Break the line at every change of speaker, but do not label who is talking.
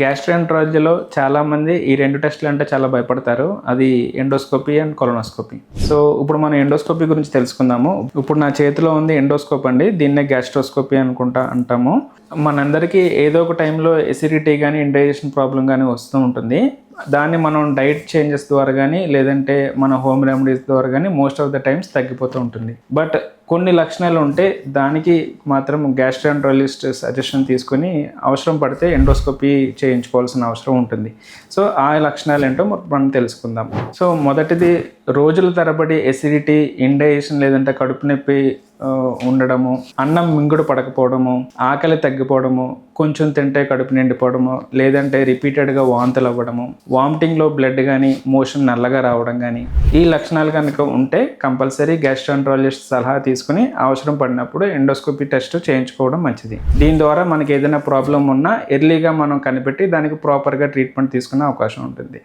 గ్యాస్ట్రోఎంటరాలజీలో చాలామంది ఈ 2 టెస్టులు అంటే చాలా భయపడతారు. అది ఎండోస్కోపీ అండ్ కొలనోస్కోపీ. సో ఇప్పుడు మనం ఎండోస్కోపీ గురించి తెలుసుకుందాము. ఇప్పుడు నా చేతిలో ఉంది ఎండోస్కోప్ అండి. దీన్నే గ్యాస్ట్రోస్కోపీ అంటాము. మనందరికీ ఏదో ఒక టైంలో ఎసిడిటీ కానీ ఇండైజెషన్ ప్రాబ్లం కానీ వస్తూ ఉంటుంది. దాన్ని మనం డైట్ చేంజెస్ ద్వారా కానీ లేదంటే మన హోమ్ రెమెడీస్ ద్వారా కానీ మోస్ట్ ఆఫ్ ద టైమ్స్ తగ్గిపోతూ ఉంటుంది. బట్ కొన్ని లక్షణాలు ఉంటే దానికి మాత్రం గ్యాస్ట్రోఎంటరాలజిస్ట్ సజెషన్ తీసుకొని అవసరం పడితే ఎండోస్కోపీ చేయించుకోవాల్సిన అవసరం ఉంటుంది. సో ఆ లక్షణాలు ఏంటో మనం తెలుసుకుందాం. సో మొదటిది రోజుల తరబడి ఎసిడిటీ, ఇండైజెషన్ లేదంటే కడుపు నొప్పి ఉండడము, అన్నం మింగుడు పడకపోవడము, ఆకలి తగ్గిపోవడము, కొంచెం తింటే కడుపు నిండిపోవడము, లేదంటే రిపీటెడ్గా వాంతులు అవ్వడము, వామిటింగ్లో బ్లడ్ కానీ మోషన్ నల్లగా రావడం కానీ ఈ లక్షణాలు కనుక ఉంటే కంపల్సరీ గ్యాస్ట్రోఎంటరాలజిస్ట్ సలహా తీసుకుని అవసరం పడినప్పుడు ఎండోస్కోపీ టెస్ట్ చేయించుకోవడం మంచిది. దీని ద్వారా మనకి ఏదైనా ప్రాబ్లం ఉన్నా ఎర్లీగా మనం కనిపెట్టి దానికి ప్రాపర్గా ట్రీట్మెంట్ తీసుకునే అవకాశం ఉంటుంది.